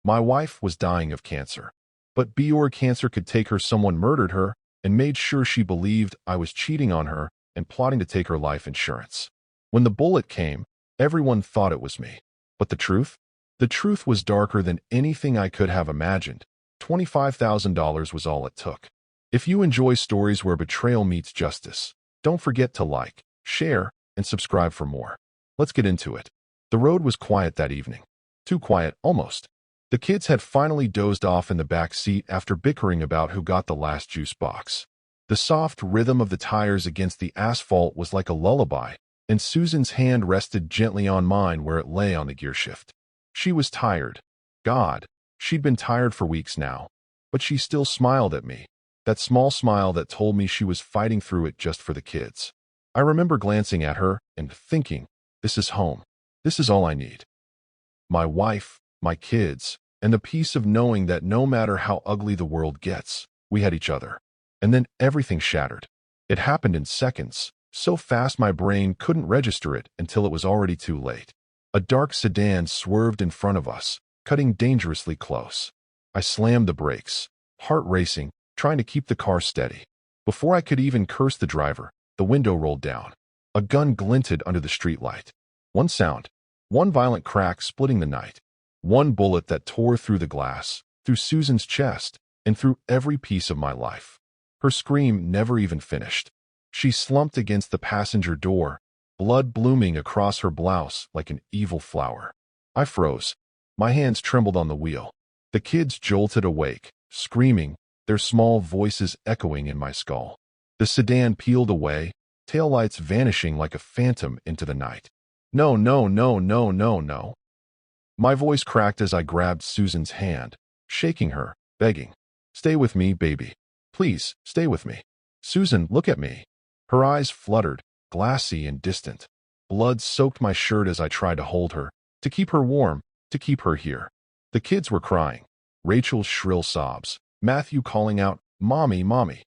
My wife was dying of cancer. But before cancer could take her, someone murdered her and made sure she believed I was cheating on her and plotting to take her life insurance. When the bullet came, everyone thought it was me. But the truth? The truth was darker than anything I could have imagined. $25,000 was all it took. If you enjoy stories where betrayal meets justice, don't forget to like, share, and subscribe for more. Let's get into it. The road was quiet that evening. Too quiet, almost. The kids had finally dozed off in the back seat after bickering about who got the last juice box. The soft rhythm of the tires against the asphalt was like a lullaby, and Susan's hand rested gently on mine where it lay on the gearshift. She was tired. God, she'd been tired for weeks now. But she still smiled at me, that small smile that told me she was fighting through it just for the kids. I remember glancing at her and thinking, this is home. This is all I need. My wife, my kids, and the peace of knowing that no matter how ugly the world gets, we had each other. And then everything shattered. It happened in seconds, so fast my brain couldn't register it until it was already too late. A dark sedan swerved in front of us, cutting dangerously close. I slammed the brakes, heart racing, trying to keep the car steady. Before I could even curse the driver, the window rolled down. A gun glinted under the streetlight. One sound, one violent crack splitting the night. One bullet that tore through the glass, through Susan's chest, and through every piece of my life. Her scream never even finished. She slumped against the passenger door, blood blooming across her blouse like an evil flower. I froze. My hands trembled on the wheel. The kids jolted awake, screaming, their small voices echoing in my skull. The sedan peeled away, taillights vanishing like a phantom into the night. No, no, no, no, no, no. My voice cracked as I grabbed Susan's hand, shaking her, begging, stay with me, baby. Please, stay with me. Susan, look at me. Her eyes fluttered, glassy and distant. Blood soaked my shirt as I tried to hold her, to keep her warm, to keep her here. The kids were crying. Rachel's shrill sobs. Matthew calling out, Mommy, Mommy.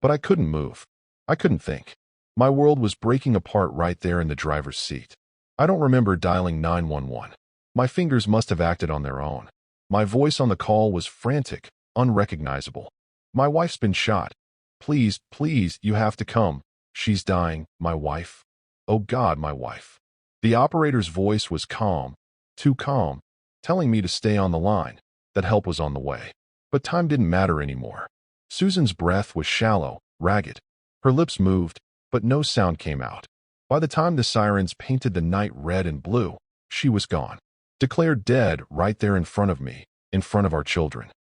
But I couldn't move. I couldn't think. My world was breaking apart right there in the driver's seat. I don't remember dialing 911. My fingers must have acted on their own. My voice on the call was frantic, unrecognizable. My wife's been shot. Please, please, you have to come. She's dying, my wife. Oh God, my wife. The operator's voice was calm, too calm, telling me to stay on the line, that help was on the way. But time didn't matter anymore. Susan's breath was shallow, ragged. Her lips moved, but no sound came out. By the time the sirens painted the night red and blue, she was gone. Declared dead right there in front of me, in front of our children.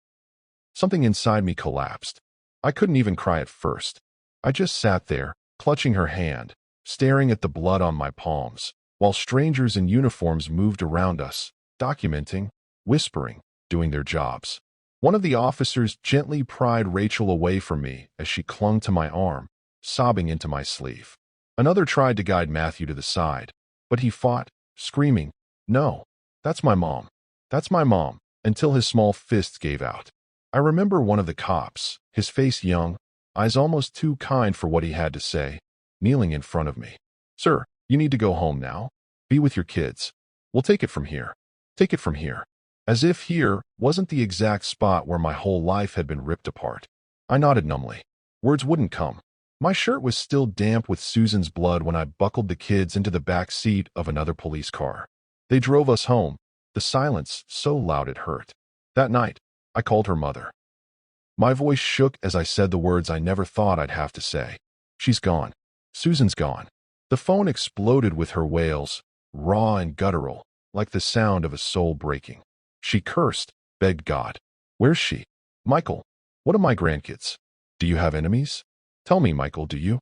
Something inside me collapsed. I couldn't even cry at first. I just sat there, clutching her hand, staring at the blood on my palms, while strangers in uniforms moved around us, documenting, whispering, doing their jobs. One of the officers gently pried Rachel away from me as she clung to my arm, sobbing into my sleeve. Another tried to guide Matthew to the side, but he fought, screaming, No, that's my mom. That's my mom, until his small fists gave out. I remember one of the cops, his face young, eyes almost too kind for what he had to say, kneeling in front of me. Sir, you need to go home now. Be with your kids. We'll take it from here. Take it from here. As if here wasn't the exact spot where my whole life had been ripped apart. I nodded numbly. Words wouldn't come. My shirt was still damp with Susan's blood when I buckled the kids into the back seat of another police car. They drove us home, the silence so loud it hurt. That night, I called her mother. My voice shook as I said the words I never thought I'd have to say. She's gone. Susan's gone. The phone exploded with her wails, raw and guttural, like the sound of a soul breaking. She cursed, begged God. Where's she? Michael, what of my grandkids? Do you have enemies? Tell me, Michael, do you?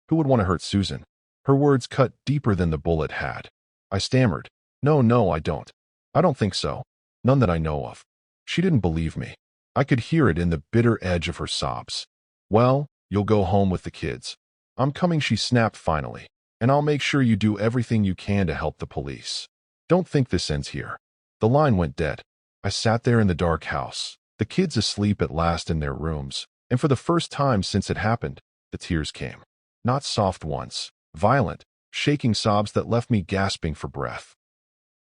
Who would want to hurt Susan? Her words cut deeper than the bullet had. I stammered. No, I don't. I don't think so. None that I know of. She didn't believe me. I could hear it in the bitter edge of her sobs. Well, you'll go home with the kids. I'm coming, she snapped finally, and I'll make sure you do everything you can to help the police. Don't think this ends here. The line went dead. I sat there in the dark house, the kids asleep at last in their rooms, and for the first time since it happened, the tears came. Not soft ones, violent, shaking sobs that left me gasping for breath.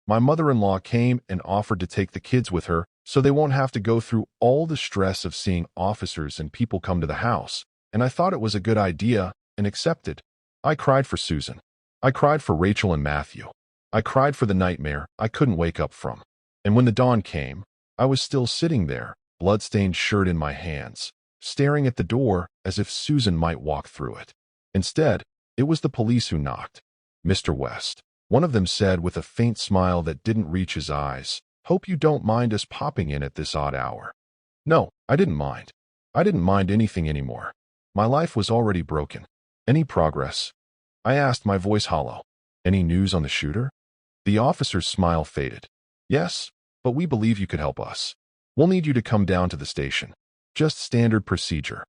My mother-in-law came and offered to take the kids with her, so they won't have to go through all the stress of seeing officers and people come to the house, and I thought it was a good idea and accepted. I cried for Susan. I cried for Rachel and Matthew. I cried for the nightmare I couldn't wake up from. And when the dawn came, I was still sitting there, blood-stained shirt in my hands, staring at the door as if Susan might walk through it. Instead, it was the police who knocked. "Mr. West," one of them said with a faint smile that didn't reach his eyes, "hope you don't mind us popping in at this odd hour." No, I didn't mind. I didn't mind anything anymore. My life was already broken. "Any progress?" I asked, my voice hollow. "Any news on the shooter?" The officer's smile faded. "Yes, but we believe you could help us. We'll need you to come down to the station. Just standard procedure."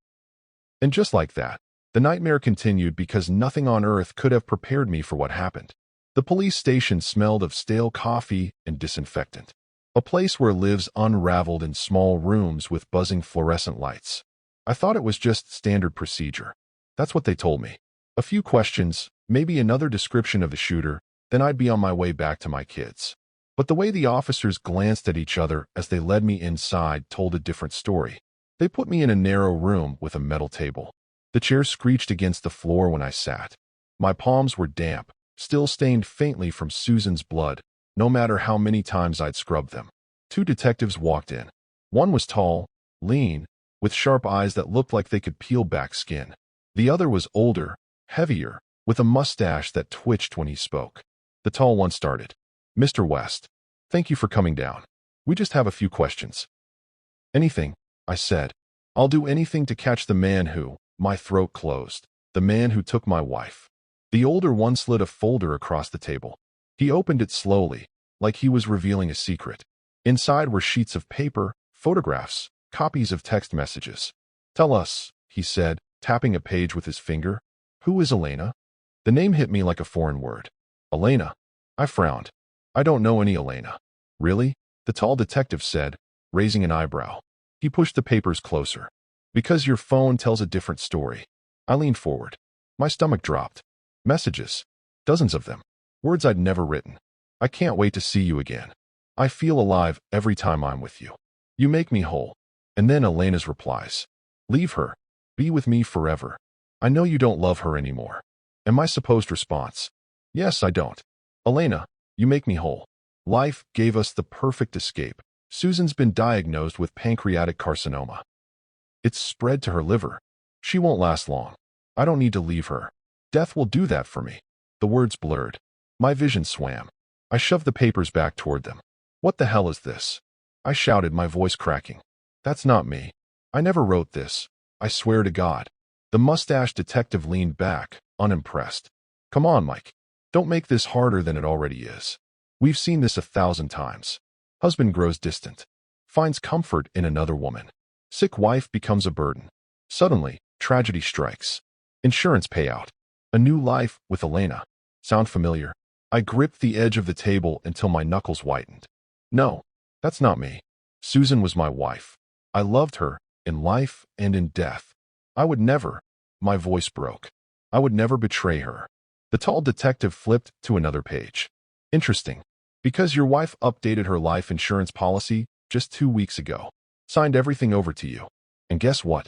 And just like that, the nightmare continued because nothing on earth could have prepared me for what happened. The police station smelled of stale coffee and disinfectant. A place where lives unraveled in small rooms with buzzing fluorescent lights. I thought it was just standard procedure. That's what they told me. A few questions, maybe another description of the shooter, then I'd be on my way back to my kids. But the way the officers glanced at each other as they led me inside told a different story. They put me in a narrow room with a metal table. The chair screeched against the floor when I sat. My palms were damp, still stained faintly from Susan's blood, no matter how many times I'd scrubbed them. Two detectives walked in. One was tall, lean, with sharp eyes that looked like they could peel back skin. The other was older, heavier, with a mustache that twitched when he spoke. The tall one started. "Mr. West, thank you for coming down. We just have a few questions." "Anything," I said. "I'll do anything to catch the man who—" My throat closed. "The man who took my wife." The older one slid a folder across the table. He opened it slowly, like he was revealing a secret. Inside were sheets of paper, photographs, copies of text messages. "Tell us," he said, tapping a page with his finger. "Who is Elena?" The name hit me like a foreign word. "Elena?" I frowned. "I don't know any Elena." "Really?" the tall detective said, raising an eyebrow. He pushed the papers closer. "Because your phone tells a different story." I leaned forward. My stomach dropped. "Messages. Dozens of them. Words I'd never written. I can't wait to see you again. I feel alive every time I'm with you. You make me whole." And then Elena's replies. "Leave her. Be with me forever. I know you don't love her anymore." And my supposed response. "Yes, I don't. Elena, you make me whole. Life gave us the perfect escape. Susan's been diagnosed with pancreatic carcinoma. It's spread to her liver. She won't last long. I don't need to leave her. Death will do that for me." The words blurred. My vision swam. I shoved the papers back toward them. "What the hell is this?" I shouted, my voice cracking. "That's not me. I never wrote this. I swear to God." The mustached detective leaned back, unimpressed. "Come on, Mike. Don't make this harder than it already is. We've seen this 1,000 times. Husband grows distant. Finds comfort in another woman. Sick wife becomes a burden. Suddenly, tragedy strikes. Insurance payout. A new life with Elena. Sound familiar?" I gripped the edge of the table until my knuckles whitened. "No, that's not me. Susan was my wife. I loved her, in life and in death. I would never—" My voice broke. "I would never betray her." The tall detective flipped to another page. "Interesting. Because your wife updated her life insurance policy just 2 weeks ago. Signed everything over to you. And guess what?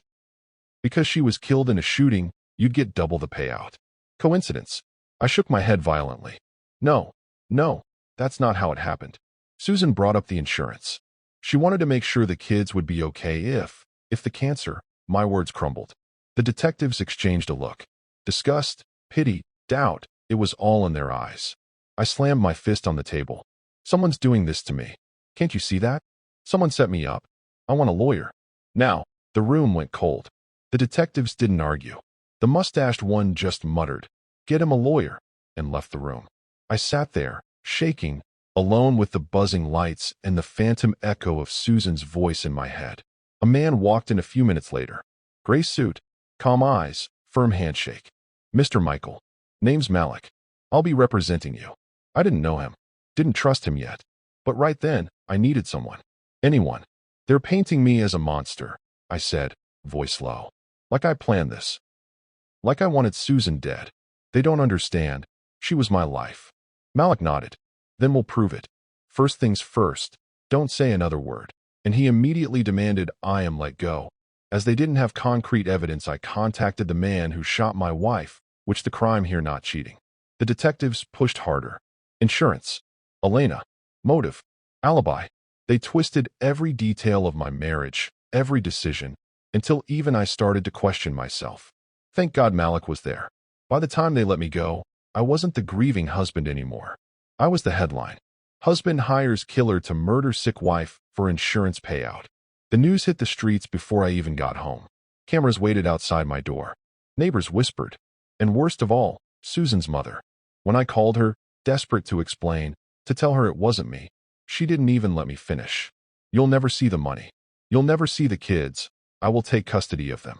Because she was killed in a shooting, you'd get double the payout. Coincidence?" I shook my head violently. No, that's not how it happened. Susan brought up the insurance. She wanted to make sure the kids would be okay if the cancer." My words crumbled. The detectives exchanged a look. Disgust, pity, doubt, it was all in their eyes. I slammed my fist on the table. "Someone's doing this to me. Can't you see that? Someone set me up. I want a lawyer. Now." The room went cold. The detectives didn't argue. The mustached one just muttered, "Get him a lawyer," and left the room. I sat there, shaking, alone with the buzzing lights and the phantom echo of Susan's voice in my head. A man walked in a few minutes later. Gray suit, calm eyes, firm handshake. "Mr. Michael. Name's Malik. I'll be representing you." I didn't know him. Didn't trust him yet. But right then, I needed someone. Anyone. "They're painting me as a monster," I said, voice low. "Like I planned this. Like I wanted Susan dead. They don't understand. She was my life." Malik nodded. "Then we'll prove it. First things first, don't say another word." and he immediately demanded I am let go. As they didn't have concrete evidence, I contacted the man who shot my wife, which the crime here not cheating. The detectives pushed harder. Insurance. Elena. Motive. Alibi. They twisted every detail of my marriage, every decision, until even I started to question myself. Thank God Malik was there. By the time they let me go, I wasn't the grieving husband anymore. I was the headline. Husband hires killer to murder sick wife for insurance payout. The news hit the streets before I even got home. Cameras waited outside my door. Neighbors whispered. And worst of all, Susan's mother. When I called her, desperate to explain, to tell her it wasn't me, she didn't even let me finish. You'll never see the money. You'll never see the kids. I will take custody of them.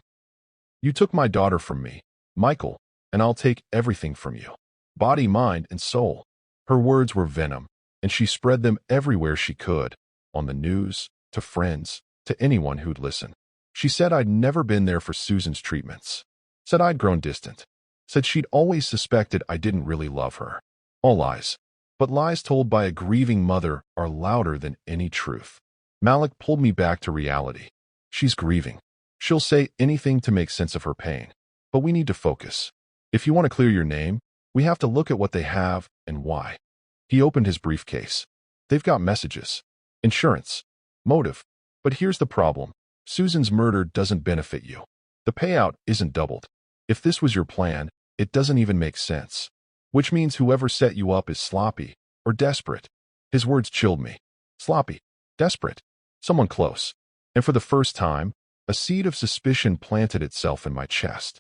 You took my daughter from me, Michael, and I'll take everything from you. Body, mind, and soul. Her words were venom, and she spread them everywhere she could, on the news, to friends, to anyone who'd listen. She said I'd never been there for Susan's treatments. Said I'd grown distant. Said she'd always suspected I didn't really love her. All lies. But lies told by a grieving mother are louder than any truth. Malik pulled me back to reality. She's grieving. She'll say anything to make sense of her pain. But we need to focus. If you want to clear your name, we have to look at what they have and why. He opened his briefcase. They've got messages. Insurance. Motive. But here's the problem. Susan's murder doesn't benefit you. The payout isn't doubled. If this was your plan, it doesn't even make sense. Which means whoever set you up is sloppy or desperate. His words chilled me. Sloppy. Desperate. Someone close. And for the first time, a seed of suspicion planted itself in my chest.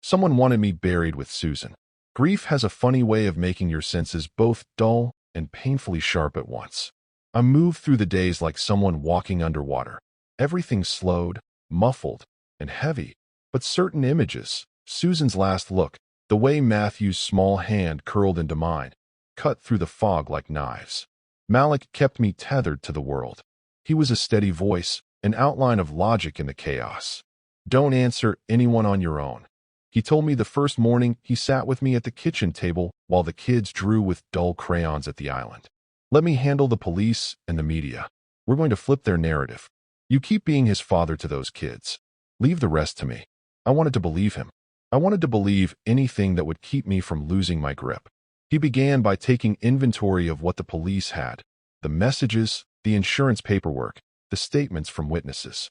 Someone wanted me buried with Susan. Grief has a funny way of making your senses both dull and painfully sharp at once. I moved through the days like someone walking underwater. Everything slowed, muffled, and heavy. But certain images, Susan's last look, the way Matthew's small hand curled into mine, cut through the fog like knives. Malik kept me tethered to the world. He was a steady voice, an outline of logic in the chaos. Don't answer anyone on your own. He told me the first morning he sat with me at the kitchen table while the kids drew with dull crayons at the island. Let me handle the police and the media. We're going to flip their narrative. You keep being his father to those kids. Leave the rest to me. I wanted to believe him. I wanted to believe anything that would keep me from losing my grip. He began by taking inventory of what the police had. The messages, the insurance paperwork, the statements from witnesses.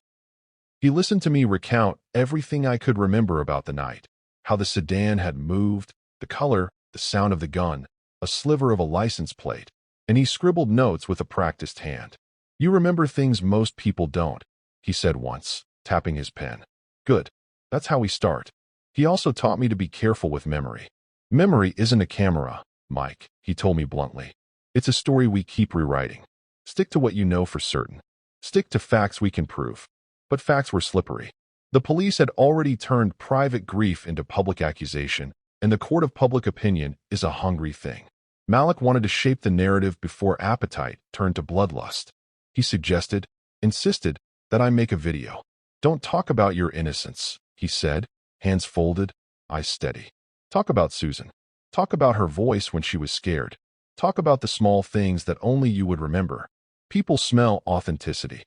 He listened to me recount everything I could remember about the night. How the sedan had moved, the color, the sound of the gun, a sliver of a license plate. And he scribbled notes with a practiced hand. You remember things most people don't, he said once, tapping his pen. Good. That's how we start. He also taught me to be careful with memory. Memory isn't a camera, Mike, he told me bluntly. It's a story we keep rewriting. Stick to what you know for certain. Stick to facts we can prove. But facts were slippery. The police had already turned private grief into public accusation, and the court of public opinion is a hungry thing. Malik wanted to shape the narrative before appetite turned to bloodlust. He suggested, insisted, that I make a video. Don't talk about your innocence, he said, hands folded, eyes steady. Talk about Susan. Talk about her voice when she was scared. Talk about the small things that only you would remember. People smell authenticity.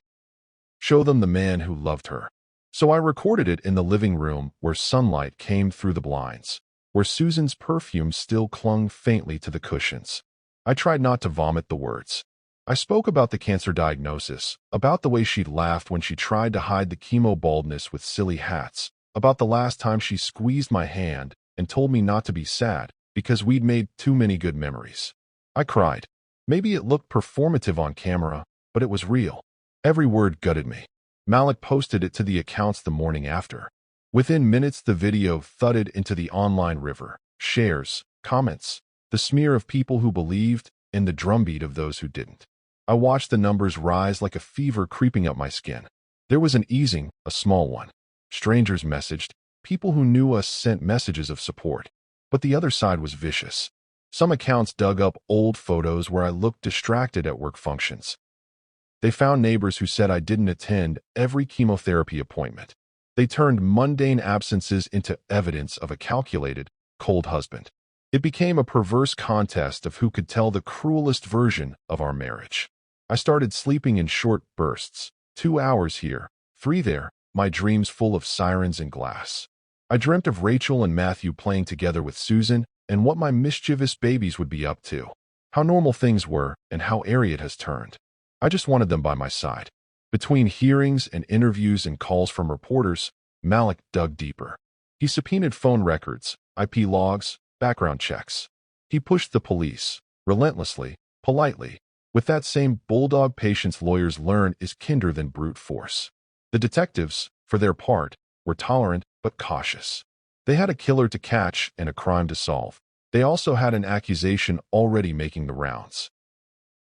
Show them the man who loved her. So I recorded it in the living room where sunlight came through the blinds, where Susan's perfume still clung faintly to the cushions. I tried not to vomit the words. I spoke about the cancer diagnosis, about the way she'd laughed when she tried to hide the chemo baldness with silly hats, about the last time she squeezed my hand and told me not to be sad because we'd made too many good memories. I cried. Maybe it looked performative on camera, but it was real. Every word gutted me. Malik posted it to the accounts the morning after. Within minutes, the video thudded into the online river. Shares, comments, the smear of people who believed, and the drumbeat of those who didn't. I watched the numbers rise like a fever creeping up my skin. There was an easing, a small one. Strangers messaged. People who knew us sent messages of support. But the other side was vicious. Some accounts dug up old photos where I looked distracted at work functions. They found neighbors who said I didn't attend every chemotherapy appointment. They turned mundane absences into evidence of a calculated, cold husband. It became a perverse contest of who could tell the cruelest version of our marriage. I started sleeping in short bursts, 2 hours here, 3 there, my dreams full of sirens and glass. I dreamt of Rachel and Matthew playing together with Susan and what my mischievous babies would be up to. How normal things were and how airy it has turned. I just wanted them by my side. Between hearings and interviews and calls from reporters, Malik dug deeper. He subpoenaed phone records, IP logs, background checks. He pushed the police, relentlessly, politely, with that same bulldog patience lawyers learn is kinder than brute force. The detectives, for their part, were tolerant but cautious. They had a killer to catch and a crime to solve. They also had an accusation already making the rounds.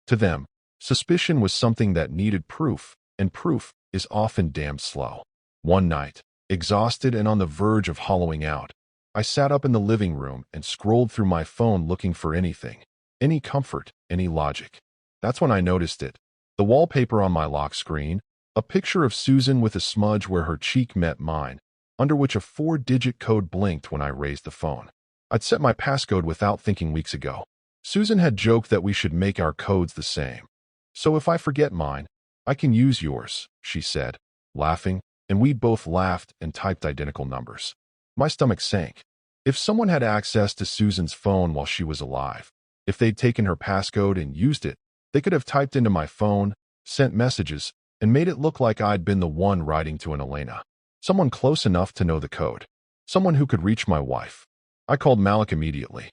To them, suspicion was something that needed proof, and proof is often damned slow. One night, exhausted and on the verge of hollowing out, I sat up in the living room and scrolled through my phone looking for anything, any comfort, any logic. That's when I noticed it. The wallpaper on my lock screen, a picture of Susan with a smudge where her cheek met mine, under which a 4-digit code blinked when I raised the phone. I'd set my passcode without thinking weeks ago. Susan had joked that we should make our codes the same. So if I forget mine, I can use yours, she said, laughing, and we both laughed and typed identical numbers. My stomach sank. If someone had access to Susan's phone while she was alive, if they'd taken her passcode and used it, they could have typed into my phone, sent messages, and made it look like I'd been the one writing to an Elena. Someone close enough to know the code. Someone who could reach my wife. I called Malik immediately.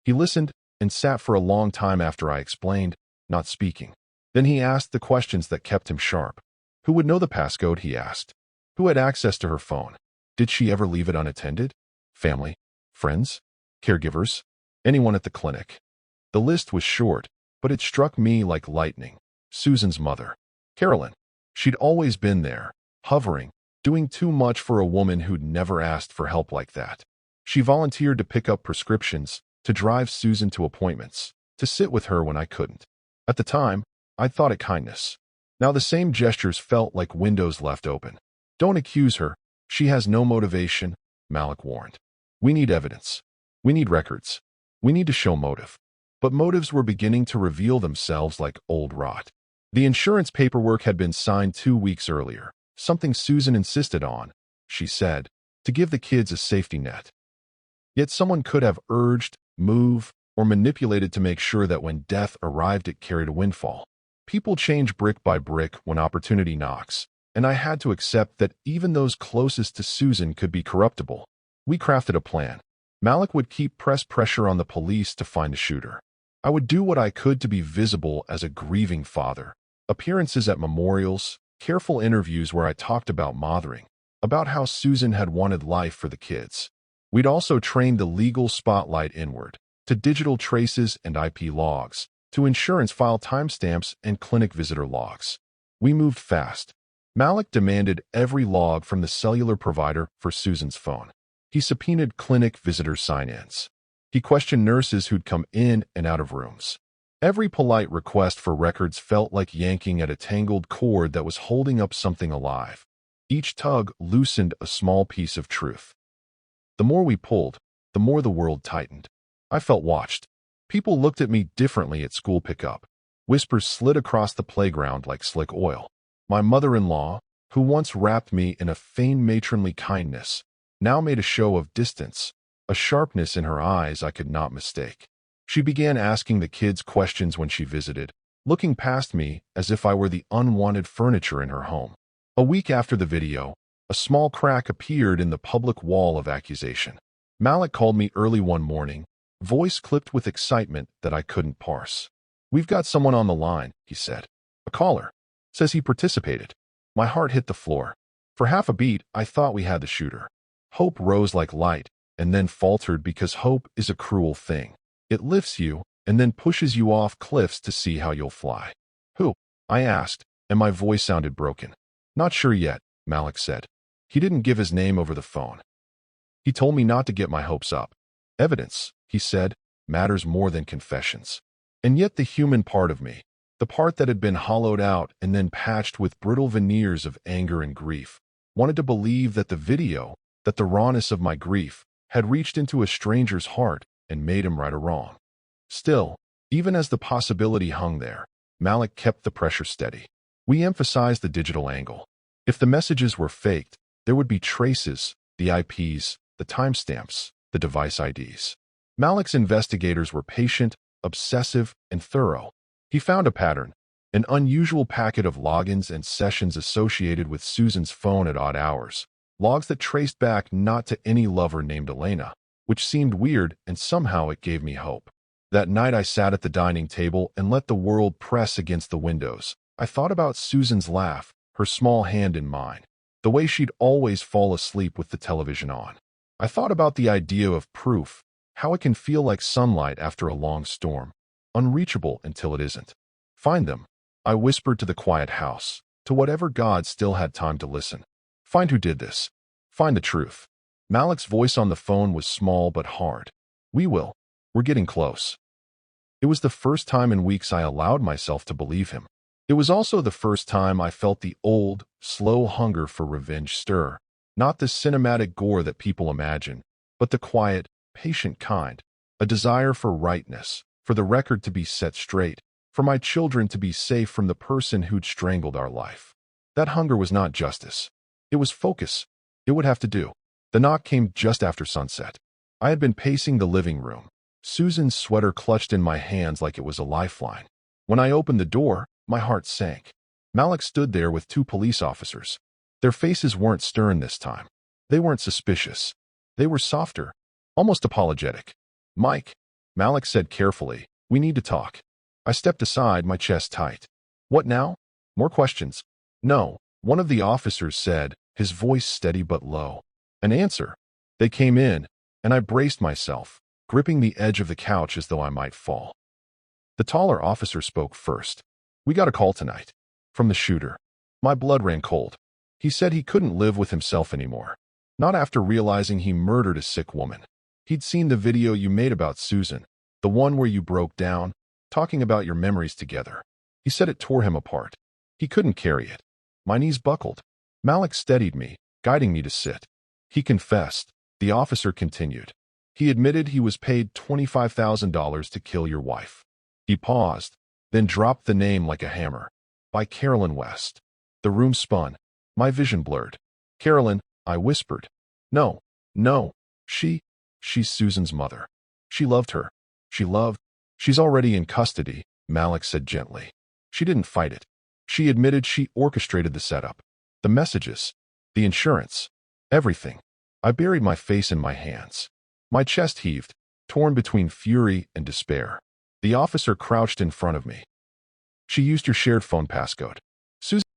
He listened and sat for a long time after I explained, not speaking. Then he asked the questions that kept him sharp. Who would know the passcode, he asked. Who had access to her phone? Did she ever leave it unattended? Family? Friends? Caregivers? Anyone at the clinic? The list was short, but it struck me like lightning. Susan's mother. Carolyn. She'd always been there, hovering, doing too much for a woman who'd never asked for help like that. She volunteered to pick up prescriptions, to drive Susan to appointments, to sit with her when I couldn't. At the time, I'd thought it kindness. Now the same gestures felt like windows left open. Don't accuse her. She has no motivation, Malik warned. We need evidence. We need records. We need to show motive. But motives were beginning to reveal themselves like old rot. The insurance paperwork had been signed 2 weeks earlier, something Susan insisted on, she said, to give the kids a safety net. Yet someone could have urged, moved, or manipulated to make sure that when death arrived it carried a windfall. People change brick by brick when opportunity knocks, and I had to accept that even those closest to Susan could be corruptible. We crafted a plan. Malik would keep pressure on the police to find a shooter. I would do what I could to be visible as a grieving father. Appearances at memorials, careful interviews where I talked about mothering, about how Susan had wanted life for the kids. We'd also trained the legal spotlight inward, to digital traces and IP logs, to insurance file timestamps and clinic visitor logs. We moved fast. Malik demanded every log from the cellular provider for Susan's phone. He subpoenaed clinic visitor sign-ins. He questioned nurses who'd come in and out of rooms. Every polite request for records felt like yanking at a tangled cord that was holding up something alive. Each tug loosened a small piece of truth. The more we pulled, the more the world tightened. I felt watched. People looked at me differently at school pickup. Whispers slid across the playground like slick oil. My mother-in-law, who once wrapped me in a feigned matronly kindness, now made a show of distance, a sharpness in her eyes I could not mistake. She began asking the kids questions when she visited, looking past me as if I were the unwanted furniture in her home. A week after the video, a small crack appeared in the public wall of accusation. Malik called me early one morning, voice clipped with excitement that I couldn't parse. We've got someone on the line, he said. A caller. Says he participated. My heart hit the floor. For half a beat, I thought we had the shooter. Hope rose like light, and then faltered because hope is a cruel thing. It lifts you, and then pushes you off cliffs to see how you'll fly. Who? I asked, and my voice sounded broken. Not sure yet, Malik said. He didn't give his name over the phone. He told me not to get my hopes up. Evidence, he said, matters more than confessions. And yet the human part of me, the part that had been hollowed out and then patched with brittle veneers of anger and grief, wanted to believe that the video, that the rawness of my grief, had reached into a stranger's heart and made him right or wrong. Still, even as the possibility hung there, Malik kept the pressure steady. We emphasized the digital angle. If the messages were faked, there would be traces, the IPs, the timestamps, the device IDs. Malik's investigators were patient, obsessive, and thorough. He found a pattern, an unusual packet of logins and sessions associated with Susan's phone at odd hours, logs that traced back not to any lover named Elena, which seemed weird, and somehow it gave me hope. That night I sat at the dining table and let the world press against the windows. I thought about Susan's laugh, her small hand in mine, the way she'd always fall asleep with the television on. I thought about the idea of proof, how it can feel like sunlight after a long storm, unreachable until it isn't. Find them, I whispered to the quiet house, to whatever God still had time to listen. Find who did this. Find the truth. Malik's voice on the phone was small but hard. We will. We're getting close. It was the first time in weeks I allowed myself to believe him. It was also the first time I felt the old, slow hunger for revenge stir, not the cinematic gore that people imagine, but the quiet, patient kind, a desire for rightness, for the record to be set straight, for my children to be safe from the person who'd strangled our life. That hunger was not justice. It was focus. It would have to do. The knock came just after sunset. I had been pacing the living room, Susan's sweater clutched in my hands like it was a lifeline. When I opened the door, my heart sank. Malik stood there with two police officers. Their faces weren't stern this time. They weren't suspicious. They were softer, almost apologetic. Mike, Malik said carefully, we need to talk. I stepped aside, my chest tight. What now? More questions? No, one of the officers said, his voice steady but low. An answer. They came in, and I braced myself, gripping the edge of the couch as though I might fall. The taller officer spoke first. We got a call tonight. From the shooter. My blood ran cold. He said he couldn't live with himself anymore. Not after realizing he murdered a sick woman. He'd seen the video you made about Susan, the one where you broke down, talking about your memories together. He said it tore him apart. He couldn't carry it. My knees buckled. Malik steadied me, guiding me to sit. He confessed. The officer continued. He admitted he was paid $25,000 to kill your wife. He paused, then dropped the name like a hammer. By Carolyn West. The room spun. My vision blurred. Carolyn, I whispered. No, no. She's Susan's mother. She loved her. She's already in custody, Malik said gently. She didn't fight it. She admitted she orchestrated the setup. The messages. The insurance. Everything. I buried my face in my hands. My chest heaved, torn between fury and despair. The officer crouched in front of me. She used your shared phone passcode.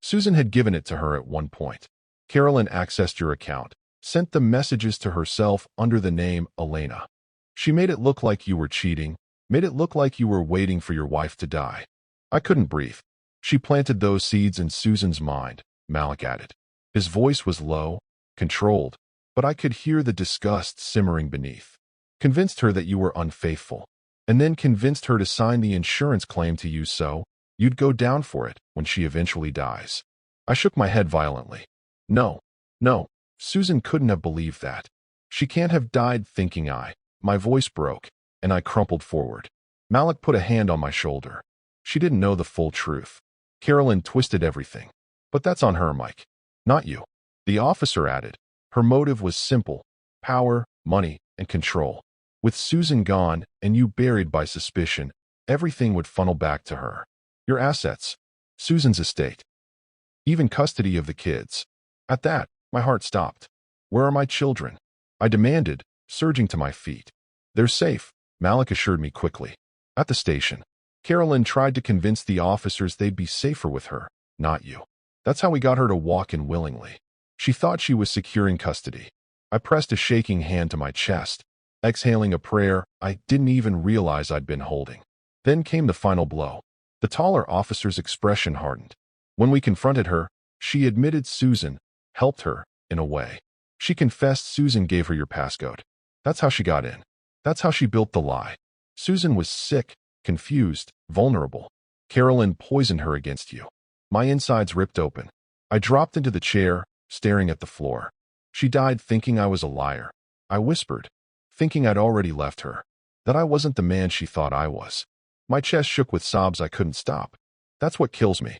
Susan had given it to her at one point. Carolyn accessed your account, sent the messages to herself under the name Elena. She made it look like you were cheating, made it look like you were waiting for your wife to die. I couldn't breathe. She planted those seeds in Susan's mind, Malik added. His voice was low, controlled, but I could hear the disgust simmering beneath. Convinced her that you were unfaithful, and then convinced her to sign the insurance claim to you so you'd go down for it when she eventually dies. I shook my head violently. No, Susan couldn't have believed that. She can't have died thinking My voice broke, and I crumpled forward. Malik put a hand on my shoulder. She didn't know the full truth. Carolyn twisted everything. But that's on her, Mike. Not you. The officer added. Her motive was simple. Power, money, and control. With Susan gone, and you buried by suspicion, everything would funnel back to her. Your assets. Susan's estate. Even custody of the kids. At that, my heart stopped. Where are my children? I demanded, surging to my feet. They're safe, Malik assured me quickly. At the station. Carolyn tried to convince the officers they'd be safer with her, not you. That's how we got her to walk in willingly. She thought she was securing custody. I pressed a shaking hand to my chest, exhaling a prayer I didn't even realize I'd been holding. Then came the final blow. The taller officer's expression hardened. When we confronted her, she admitted Susan helped her, in a way. She confessed Susan gave her your passcode. That's how she got in. That's how she built the lie. Susan was sick, confused, vulnerable. Carolyn poisoned her against you. My insides ripped open. I dropped into the chair, staring at the floor. She died thinking I was a liar. I whispered, thinking I'd already left her, that I wasn't the man she thought I was. My chest shook with sobs I couldn't stop. That's what kills me.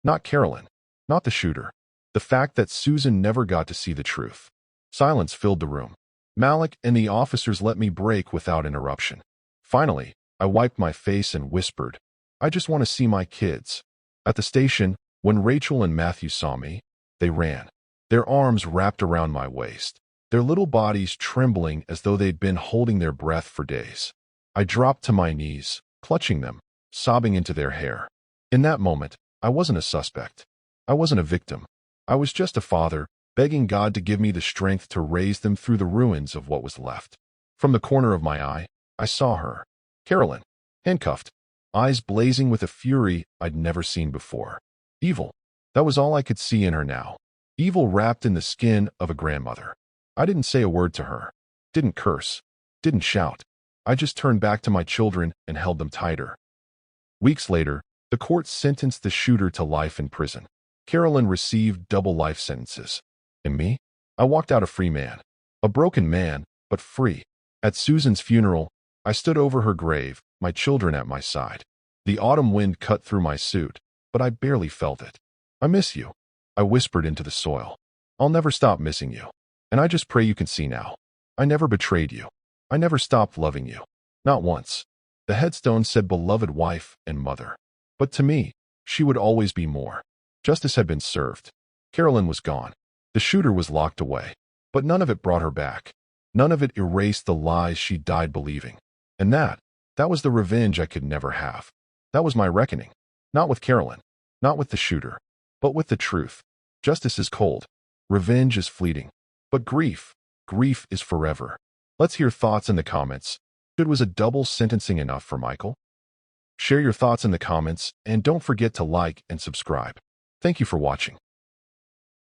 Not Carolyn. Not the shooter. The fact that Susan never got to see the truth. Silence filled the room. Malik and the officers let me break without interruption. Finally, I wiped my face and whispered, I just want to see my kids. At the station, when Rachel and Matthew saw me, they ran, their arms wrapped around my waist, their little bodies trembling as though they'd been holding their breath for days. I dropped to my knees, clutching them, sobbing into their hair. In that moment, I wasn't a suspect. I wasn't a victim. I was just a father, begging God to give me the strength to raise them through the ruins of what was left. From the corner of my eye, I saw her, Carolyn, handcuffed, eyes blazing with a fury I'd never seen before. Evil. That was all I could see in her now. Evil wrapped in the skin of a grandmother. I didn't say a word to her, didn't curse, didn't shout. I just turned back to my children and held them tighter. Weeks later, the court sentenced the shooter to life in prison. Carolyn received double life sentences. And me? I walked out a free man. A broken man, but free. At Susan's funeral, I stood over her grave, my children at my side. The autumn wind cut through my suit, but I barely felt it. I miss you, I whispered into the soil. I'll never stop missing you. And I just pray you can see now. I never betrayed you. I never stopped loving you. Not once. The headstone said beloved wife and mother. But to me, she would always be more. Justice had been served. Carolyn was gone. The shooter was locked away. But none of it brought her back. None of it erased the lies she died believing. And that was the revenge I could never have. That was my reckoning. Not with Carolyn. Not with the shooter. But with the truth. Justice is cold. Revenge is fleeting. But grief is forever. Let's hear thoughts in the comments. Was a double sentencing enough for Michael? Share your thoughts in the comments and don't forget to like and subscribe. Thank you for watching.